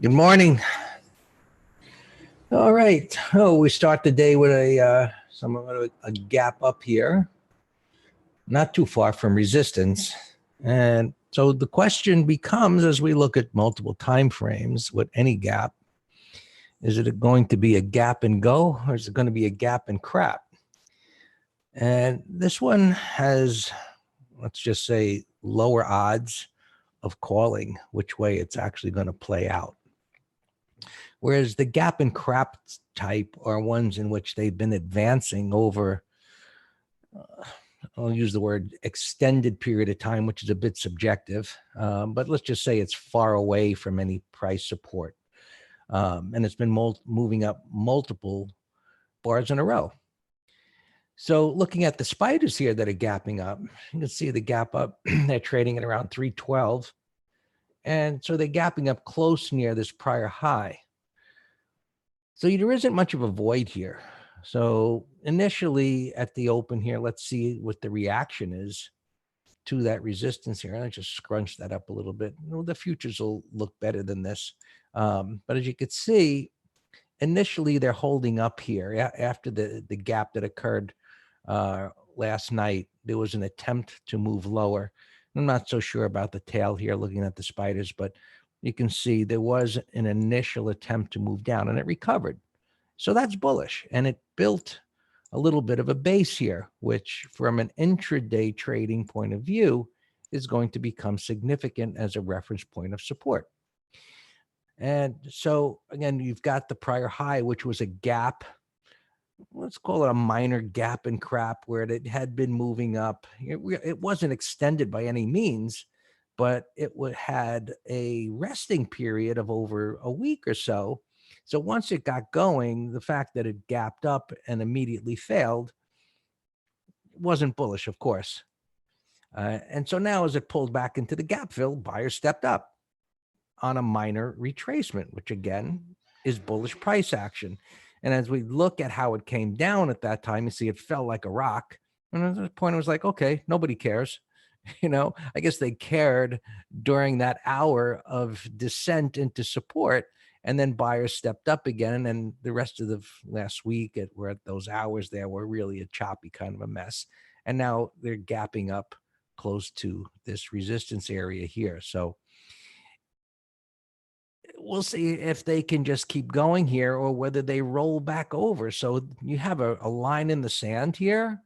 Good morning. All right. Oh, we start the day with a gap up here, not too far from resistance. And so the question becomes, as we look at multiple time frames with any gap, is it going to be a gap and go, or is it going to be a gap and crap? And this one has, let's just say, lower odds of calling which way it's actually going to play out. Whereas the gap and crap type are ones in which they've been advancing over, I'll use the word extended period of time, which is a bit subjective, but let's just say it's far away from any price support. And it's been moving up multiple bars in a row. So looking at the spiders here that are gapping up, you can see the gap up, they're trading at around 312. And so they're gapping up close near this prior high. So there isn't much of a void here. So initially at the open here, let's see what the reaction is to that resistance here. I just scrunch that up a little bit. The futures will look better than this. But as you can see, initially they're holding up here after the gap that occurred last night. There was an attempt to move lower. I'm not so sure about the tail here looking at the spiders, but you can see there was an initial attempt to move down and it recovered. So that's bullish. And it built a little bit of a base here, which from an intraday trading point of view is going to become significant as a reference point of support. And so again, you've got the prior high, which was a gap. Let's call it a minor gap and crap where it had been moving up. It wasn't extended by any means, but it had a resting period of over a week or so. So once it got going, the fact that it gapped up and immediately failed wasn't bullish, of course. And so now as it pulled back into the gap fill, buyers stepped up on a minor retracement, which again is bullish price action. And as we look at how it came down at that time, you see it fell like a rock. And at that point, it was like, okay, nobody cares. I guess they cared during that hour of descent into support. And then buyers stepped up again. And the rest of the last week, where at those hours there were really a choppy kind of a mess. And now they're gapping up close to this resistance area here. So we'll see if they can just keep going here or whether they roll back over. So you have a line in the sand here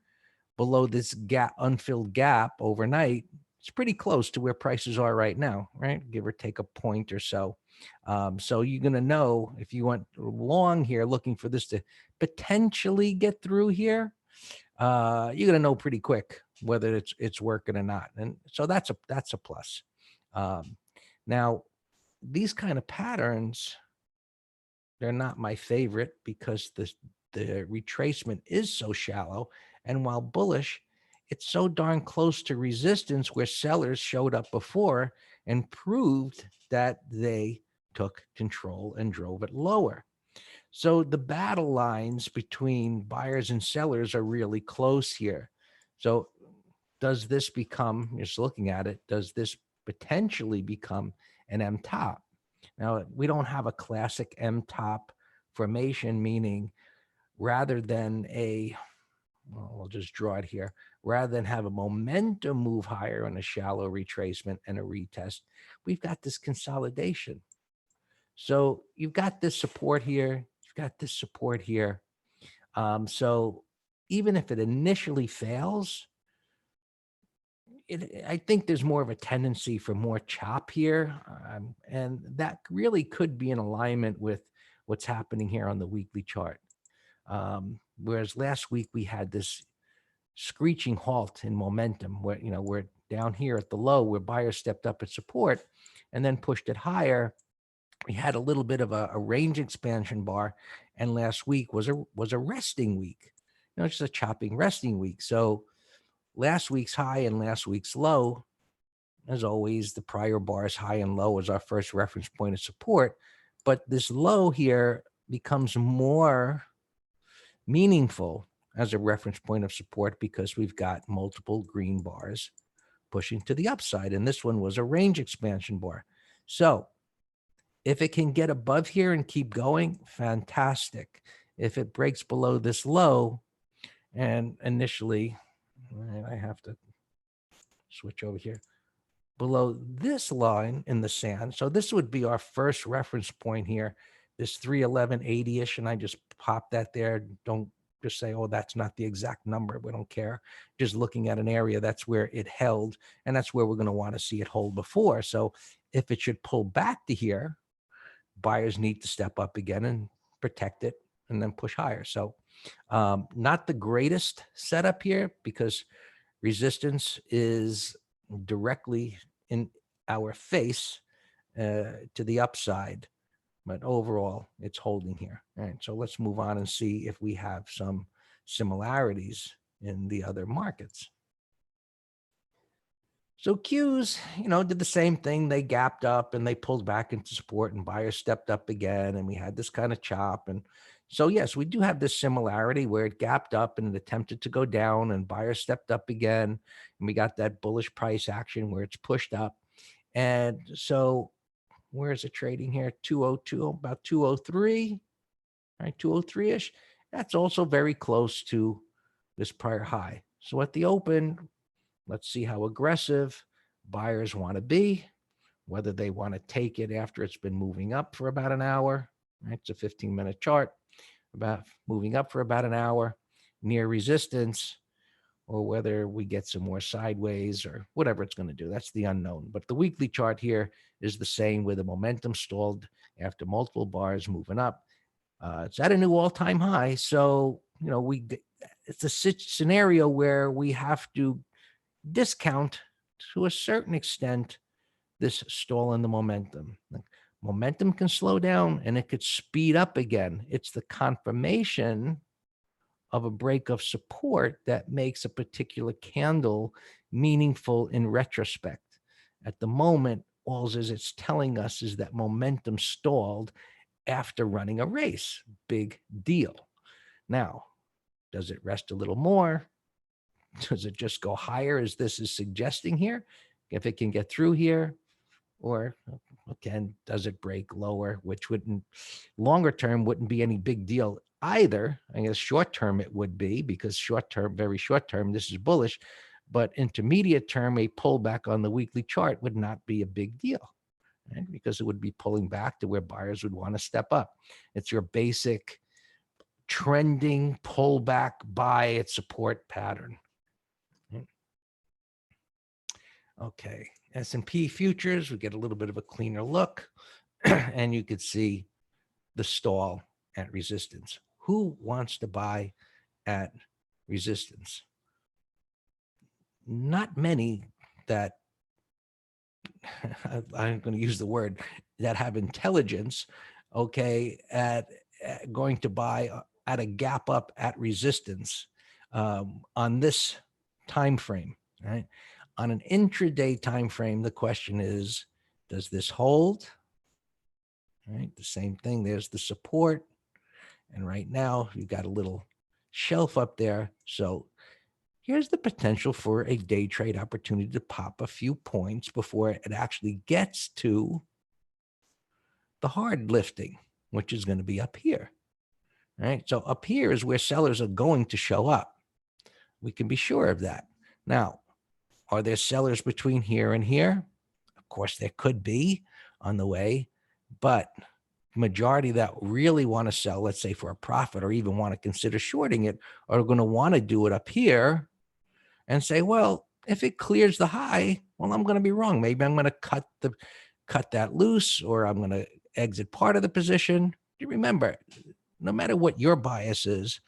below this gap, unfilled gap overnight. It's pretty close to where prices are right now, right? Give or take a point or so. So you're going to know if you went long here looking for this to potentially get through here, you're going to know pretty quick whether it's working or not. And so that's a plus. Now, these kind of patterns, they're not my favorite because the retracement is so shallow. And while bullish, it's so darn close to resistance where sellers showed up before and proved that they took control and drove it lower. So the battle lines between buyers and sellers are really close here. So does this become, just looking at it, does this potentially become an M top? Now, we don't have a classic M top formation, meaning rather than we'll just draw it here, rather than have a momentum move higher on a shallow retracement and a retest, we've got this consolidation. So you've got this support here, you've got this support here. So even if it initially fails, I think there's more of a tendency for more chop here. And that really could be in alignment with what's happening here on the weekly chart. Whereas last week we had this screeching halt in momentum where, we're down here at the low where buyers stepped up at support and then pushed it higher. We had a little bit of a range expansion bar. And last week was a resting week, just a chopping resting week. So last week's high and last week's low, as always, the prior bars high and low is our first reference point of support. But this low here becomes more meaningful as a reference point of support because we've got multiple green bars pushing to the upside. And this one was a range expansion bar. So If it can get above here and keep going, fantastic. If it breaks below this low, and initially, I have to switch over here, below this line in the sand. So this would be our first reference point here, this 311.80-ish, and I just pop that there. Don't just say, oh, that's not the exact number. We don't care. Just looking at an area, that's where it held, and that's where we're going to want to see it hold before. So if it should pull back to here, buyers need to step up again and protect it and then push higher. So not the greatest setup here because resistance is directly in our face to the upside, but overall it's holding here. All right, so let's move on and see if we have some similarities in the other markets. So Qs, did the same thing. They gapped up and they pulled back into support, and buyers stepped up again, and we had this kind of chop. And so, yes, we do have this similarity where it gapped up and it attempted to go down, and buyers stepped up again, and we got that bullish price action where it's pushed up. And so where is it trading here? 202, about 203, right? 203-ish. That's also very close to this prior high. So at the open, let's see how aggressive buyers want to be, whether they want to take it after it's been moving up for about an hour. Right? It's a 15-minute chart, about moving up for about an hour near resistance, or whether we get some more sideways or whatever it's going to do. That's the unknown. But the weekly chart here is the same, where the momentum stalled after multiple bars moving up. It's at a new all-time high. So, it's a scenario where we have to discount to a certain extent this stall in the momentum. Momentum can slow down and it could speed up again. It's the confirmation of a break of support that makes a particular candle meaningful in retrospect. At the moment, all it's telling us is that momentum stalled after running a race. Big deal. Now, does it rest a little more? Does it just go higher, as this is suggesting here? If it can get through here, or again, does it break lower, which wouldn't, longer term, wouldn't be any big deal either. I guess short term it would be, because short term, very short term, this is bullish, but intermediate term, a pullback on the weekly chart would not be a big deal, right? Because it would be pulling back to where buyers would want to step up. It's your basic trending pullback buy at support pattern. Okay, S&P futures, we get a little bit of a cleaner look, and you could see the stall at resistance. Who wants to buy at resistance? Not many that, I'm going to use the word, that have intelligence, okay, at going to buy at a gap up at resistance on this time frame, right? On an intraday time frame, the question is, does this hold? Right, the same thing. There's the support, and right now you've got a little shelf up there. So here's the potential for a day trade opportunity to pop a few points before it actually gets to the hard lifting, which is going to be up here. Right, so up here is where sellers are going to show up. We can be sure of that. Now, are there sellers between here and here? Of course, there could be on the way, but majority that really want to sell, let's say for a profit, or even want to consider shorting it, are going to want to do it up here and say, well, if it clears the high, well, I'm going to be wrong. Maybe I'm going to cut that loose, or I'm going to exit part of the position. You remember, no matter what your bias is,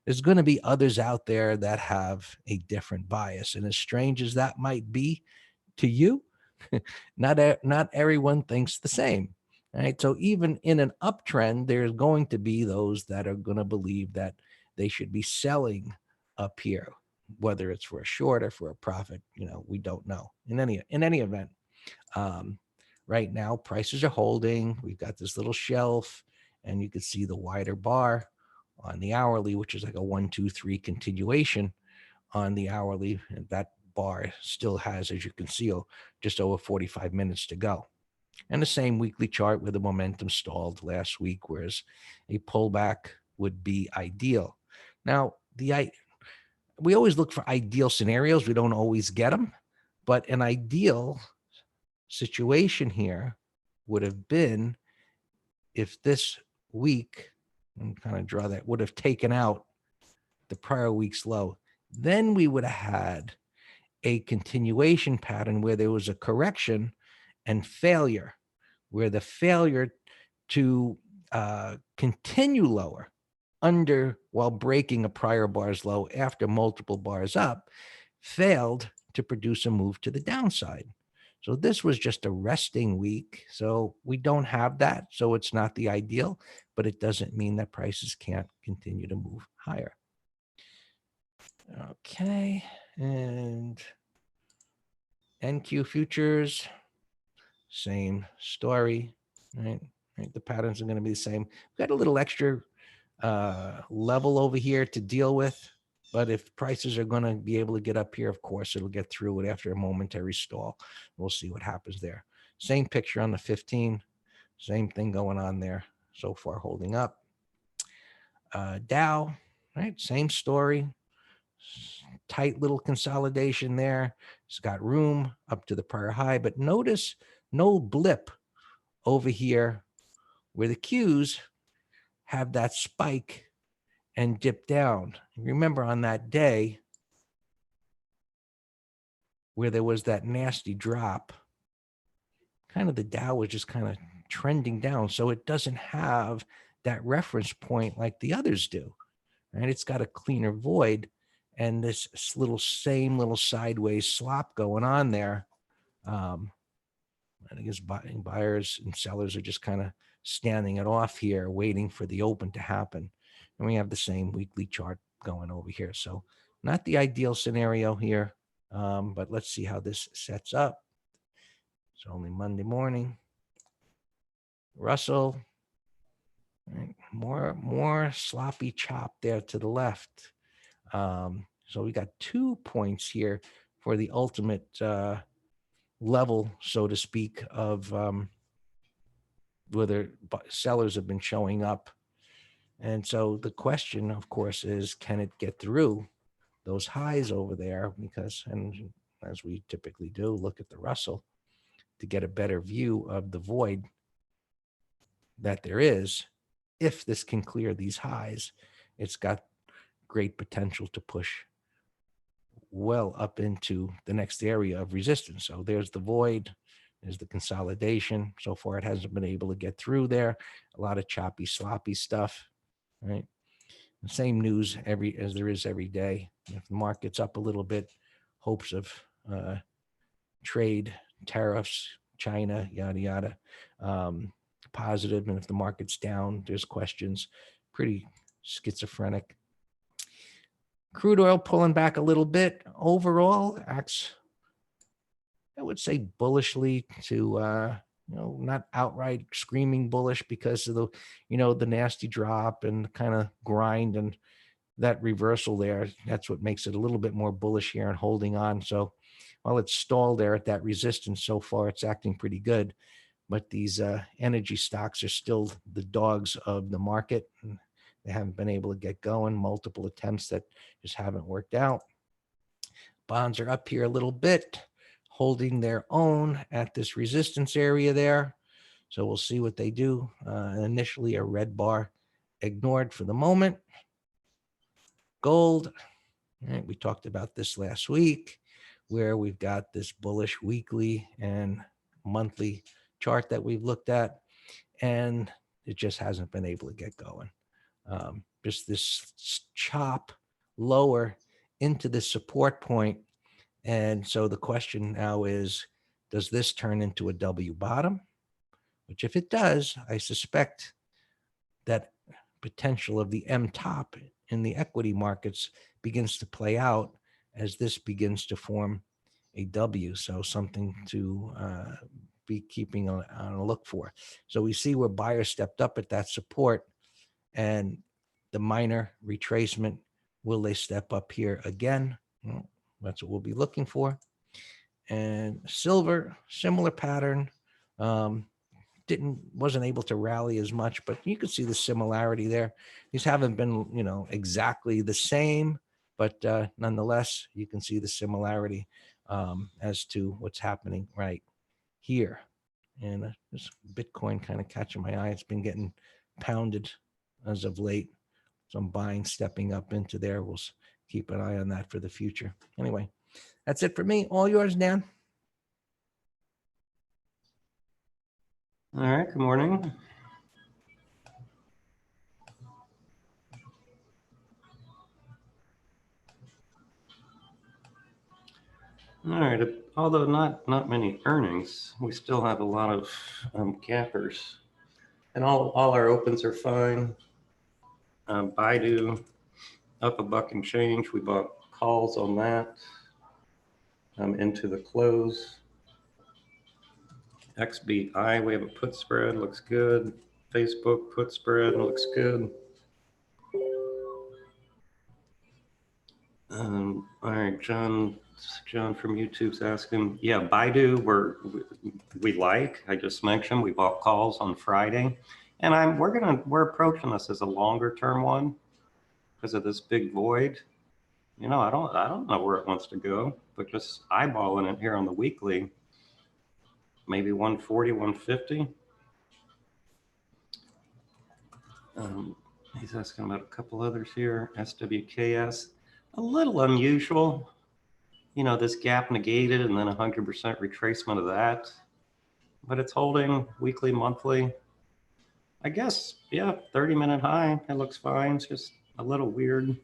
there's going to be others out there that have a different bias. And as strange as that might be to you, not everyone thinks the same. Right? So even in an uptrend, there's going to be those that are going to believe that they should be selling up here, whether it's for a short or for a profit. We don't know. In any event, right now prices are holding. We've got this little shelf, and you can see the wider bar on the hourly, which is like a 1, 2, 3 continuation on the hourly. And that bar still has, as you can see, just over 45 minutes to go. And the same weekly chart where the momentum stalled last week, whereas a pullback would be ideal. Now, we always look for ideal scenarios. We don't always get them, but an ideal situation here would have been if this week, and kind of draw that, would have taken out the prior week's low. Then we would have had a continuation pattern where there was a correction and failure, where the failure to continue lower while breaking a prior bar's low after multiple bars up failed to produce a move to the downside. So this was just a resting week. So we don't have that. So it's not the ideal, but it doesn't mean that prices can't continue to move higher. Okay. And NQ futures, same story, right? The patterns are going to be the same. We've got a little extra level over here to deal with, but if prices are going to be able to get up here, of course, it'll get through it after a momentary stall. We'll see what happens there. Same picture on the 15, same thing going on there so far, holding up. Dow, right? Same story. Tight little consolidation there. It's got room up to the prior high, but notice no blip over here where the Qs have that spike and dip down. Remember on that day where there was that nasty drop, kind of the Dow was just kind of trending down. So it doesn't have that reference point like the others do, right? It's got a cleaner void and this same little sideways slop going on there. I guess buyers and sellers are just kind of standing it off here, waiting for the open to happen. And we have the same weekly chart going over here. So not the ideal scenario here, but let's see how this sets up. It's only Monday morning. Russell, right, more sloppy chop there to the left. So we got 2 points here for the ultimate level, so to speak, of whether sellers have been showing up. And so the question, of course, is can it get through those highs over there? Because, and as we typically do, look at the Russell to get a better view of the void that there is. If this can clear these highs, it's got great potential to push well up into the next area of resistance. So there's the void, there's the consolidation. So far, it hasn't been able to get through there. A lot of choppy, sloppy stuff, right? The same news as there is every day. If the market's up a little bit, hopes of trade, tariffs, China, yada, yada, positive. And if the market's down, there's questions. Pretty schizophrenic. Crude oil pulling back a little bit. Overall, acts, I would say, bullishly to, not outright screaming bullish because of the, the nasty drop and kind of grind and that reversal there. That's what makes it a little bit more bullish here and holding on. So while it's stalled there at that resistance so far, it's acting pretty good. But these energy stocks are still the dogs of the market. They haven't been able to get going. Multiple attempts that just haven't worked out. Bonds are up here a little bit, holding their own at this resistance area there. So we'll see what they do. Initially, a red bar ignored for the moment. Gold, right, we talked about this last week, where we've got this bullish weekly and monthly chart that we've looked at, and it just hasn't been able to get going. Just this chop lower into the support point. And so the question now is, does this turn into a W bottom? Which if it does, I suspect that potential of the M top in the equity markets begins to play out as this begins to form a W. So something to be keeping on a look for. So we see where buyers stepped up at that support and the minor retracement. Will they step up here again? Well, that's what we'll be looking for. And silver, similar pattern. wasn't able to rally as much, but you can see the similarity there. These haven't been, you know, exactly the same, but nonetheless, you can see the similarity as to what's happening right here. And this Bitcoin kind of catching my eye. It's been getting pounded as of late. So I'm buying, stepping up into there. We'll keep an eye on that for the future. Anyway, that's it for me. All yours, Dan. All right, good morning. All right, although not many earnings, we still have a lot of gappers. And all our opens are fine. Baidu up $1 and change. We bought calls on that into the close. XBI, we have a put spread, looks good. Facebook put spread looks good. All right, John from YouTube's asking, yeah, Baidu we like. I just mentioned we bought calls on Friday, and we're approaching this as a longer term one because of this big void. You know, I don't know where it wants to go, but just eyeballing it here on the weekly, maybe 140, 150. He's asking about a couple others here. SWKS, a little unusual. You know, this gap negated and then 100% retracement of that, but it's holding weekly, monthly. I guess, yeah, 30-minute high, it looks fine. It's just a little weird.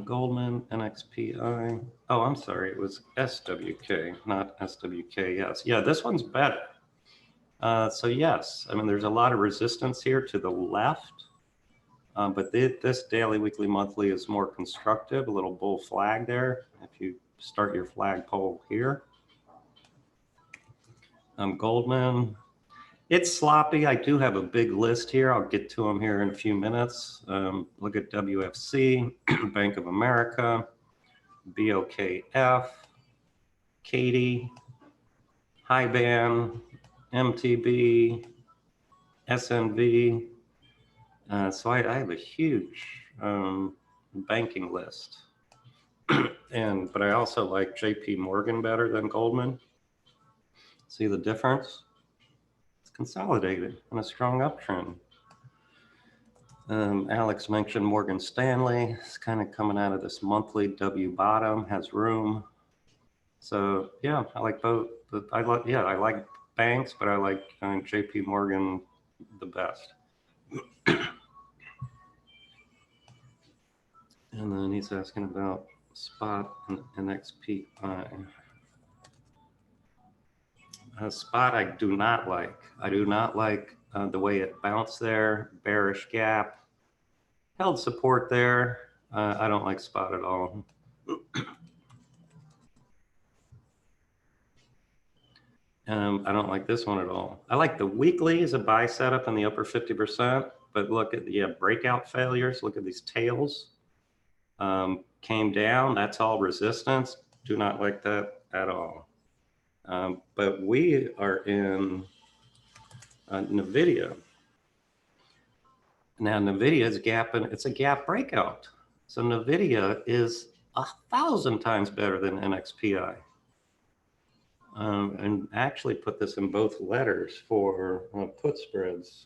Goldman, NXPI. Oh, I'm sorry, it was SWK, not SWKS. Yeah, this one's better. So yes, I mean, there's a lot of resistance here to the left. But this daily, weekly, monthly is more constructive, a little bull flag there. If you start your flagpole here. Goldman, it's sloppy. I do have a big list here. I'll get to them here in a few minutes. Look at WFC, Bank of America, BOKF, Katie, Highban, MTB, SNV. So I have a huge banking list. But I also like JP Morgan better than Goldman. See the difference? It's consolidated in a strong uptrend. Alex mentioned Morgan Stanley. It's kind of coming out of this monthly W bottom, has room. So yeah, I like both. I like banks, but I like JP Morgan the best. And then he's asking about spot and NXPI. Spot I do not like. I do not like the way it bounced there. Bearish gap. Held support there. I don't like spot at all. I don't like this one at all. I like the weekly as a buy setup in the upper 50%, but look at the breakout failures. Look at these tails. Came down, that's all resistance. Do not like that at all. But we are in NVIDIA. Now NVIDIA is gapping, it's a gap breakout. So NVIDIA is 1,000 times better than NXPI. And actually put this in both letters for put spreads.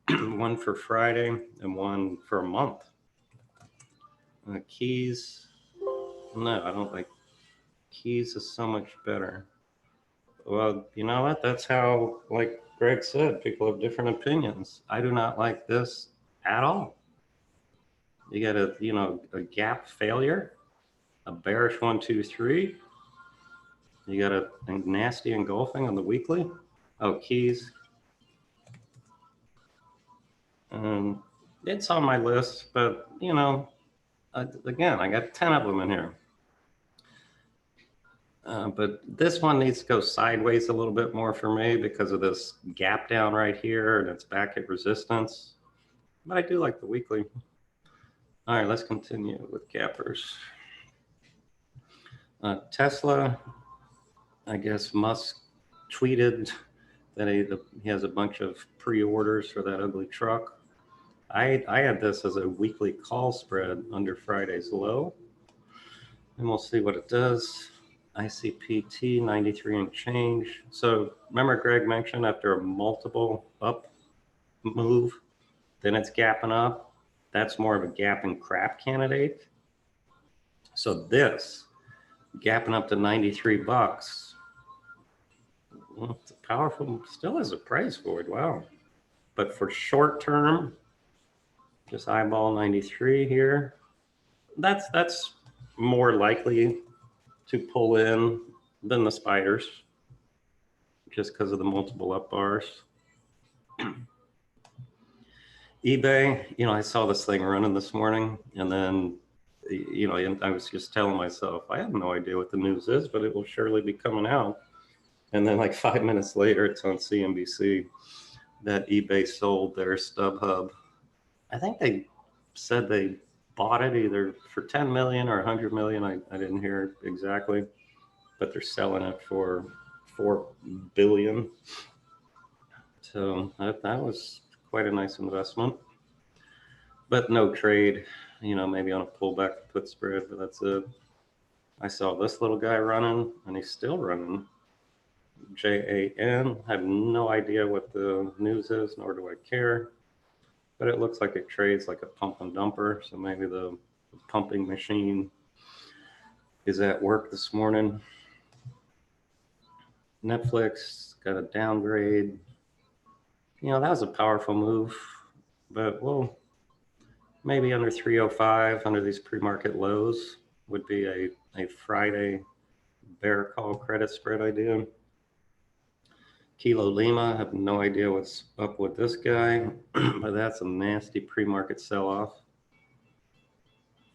One for Friday and one for a month. Keys, no, I don't like Keys is so much better. Well, you know what? That's how, like Greg said, people have different opinions. I do not like this at all. You got a gap failure, a bearish 1, 2, 3. You got a nasty engulfing on the weekly. Oh, Keys. It's on my list, but again, I got 10 of them in here. But this one needs to go sideways a little bit more for me because of this gap down right here and it's back at resistance. But I do like the weekly. All right, let's continue with gappers. Tesla, I guess Musk tweeted that he has a bunch of pre-orders for that ugly truck. I had this as a weekly call spread under Friday's low, and we'll see what it does. ICPT 93 and change. So remember Greg mentioned after a multiple up move, then it's gapping up. That's more of a gap and crap candidate. So this gapping up to 93 bucks. Well, it's a powerful, still has a price for it. Wow. But for short term, just eyeball 93 here. That's more likely to pull in than the spiders, just because of the multiple up bars. eBay, you know, I saw this thing running this morning, and then, you know, I was just telling myself, I have no idea what the news is, but it will surely be coming out. And then like 5 minutes later, it's on CNBC that eBay sold their StubHub. I think they said they bought it either for 10 million or 100 million. I didn't hear exactly, but they're selling it for 4 billion. So that was quite a nice investment, but no trade, you know, maybe on a pullback put spread, but that's it. I saw this little guy running, and he's still running. JAN. I have no idea what the news is, nor do I care, but it looks like it trades like a pump and dumper. So maybe the pumping machine is at work this morning. Netflix got a downgrade. You know, that was a powerful move, but well, maybe under 305, under these pre-market lows would be a Friday bear call credit spread idea. Kilo Lima, I have no idea what's up with this guy, but that's a nasty pre-market sell-off.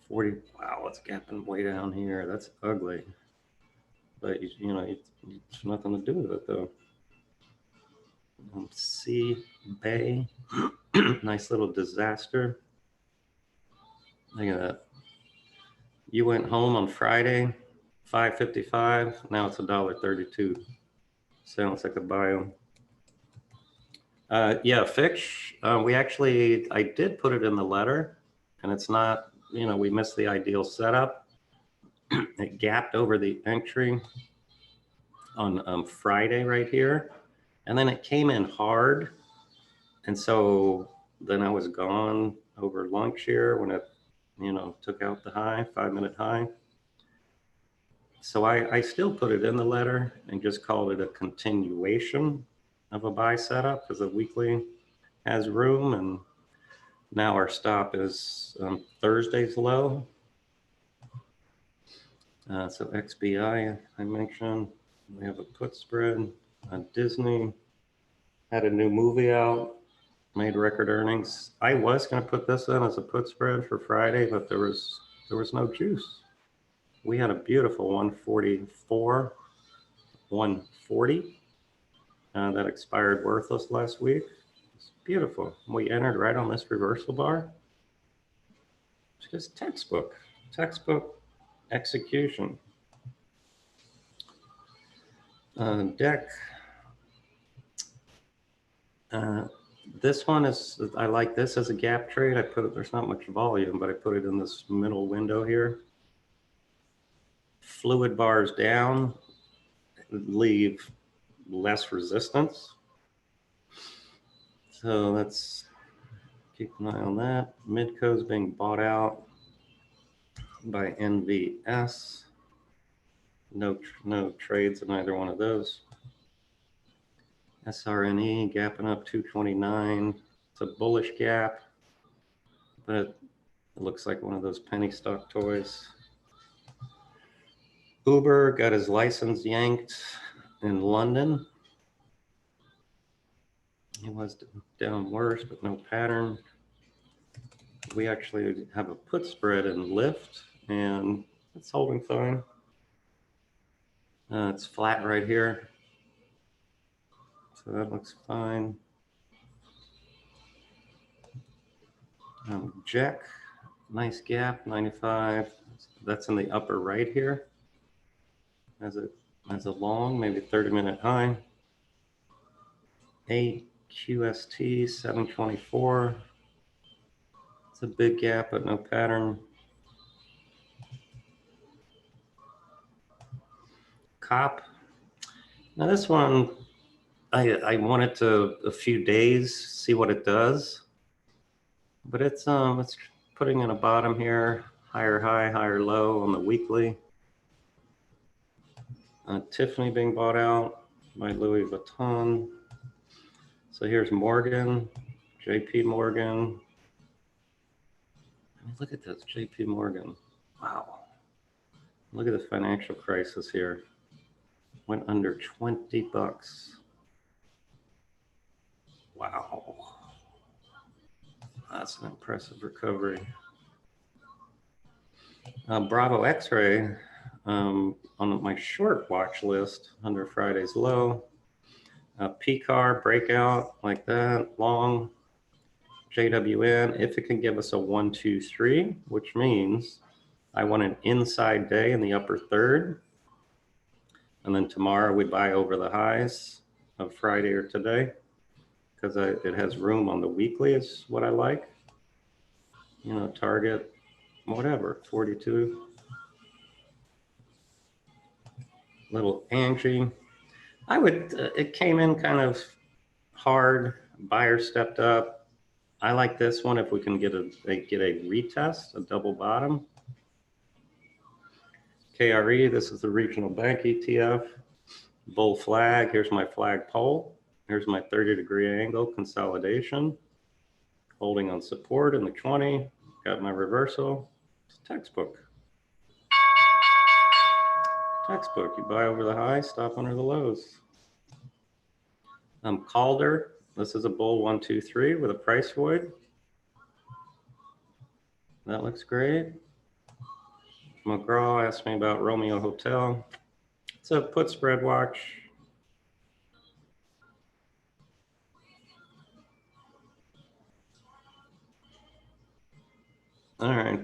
40, wow, it's gapping way down here. That's ugly. But, you know, it's nothing to do with it, though. C Bay, nice little disaster. Look at that. You went home on Friday, $5.55. Now it's $1.32. Sounds like a bio. Yeah, Fitch. I did put it in the letter, and it's not, you know, we missed the ideal setup. It gapped over the entry on Friday right here, and then it came in hard. And so then I was gone over lunch here when it, you know, took out the high, 5-minute high. So I still put it in the letter and just called it a continuation of a buy setup because the weekly has room. And now our stop is Thursday's low. So XBI, I mentioned, we have a put spread. Disney had a new movie out, made record earnings. I was going to put this in as a put spread for Friday, but there was no juice. We had a beautiful 144, 140 that expired worthless last week. It's beautiful. We entered right on this reversal bar. It's just textbook execution. Deck. This one is, I like this as a gap trade. I put it, there's not much volume, but I put it in this middle window here. Fluid bars down, leave less resistance. So let's keep an eye on that. Midco's being bought out by NVS. No trades in either one of those. SRNE gapping up 229. It's a bullish gap, but it looks like one of those penny stock toys. Uber got his license yanked in London. He was down worse, but no pattern. We actually have a put spread in Lyft, and it's holding fine. It's flat right here. So that looks fine. Jack, nice gap, 95. That's in the upper right here. As a long, maybe 30-minute high. AQST 724. It's a big gap, but no pattern. COP. Now this one, I want it to a few days, see what it does. But it's putting in a bottom here, higher high, higher low on the weekly. Tiffany being bought out by Louis Vuitton. So here's Morgan, JP Morgan. I mean, look at this, JP Morgan. Wow. Look at the financial crisis here. Went under 20 bucks. Wow. That's an impressive recovery. Bravo X-ray on my short watch list under Friday's low. PCAR breakout like that, long. JWN, if it can give us a 1, 2, 3, which means I want an inside day in the upper third. And then tomorrow we buy over the highs of Friday or today because it has room on the weekly is what I like. You know, target, whatever, 42. Little Angie. I would, it came in kind of hard. Buyer stepped up. I like this one if we can get a retest, a double bottom. KRE, this is the regional bank ETF. Bull flag, here's my flag pole. Here's my 30-degree angle consolidation. Holding on support in the 20. Got my reversal. It's textbook. Textbook, you buy over the high, stop under the lows. Calder, this is a bull 1, 2, 3 with a price void. That looks great. McGraw asked me about Romeo Hotel. It's a put spread watch. All right,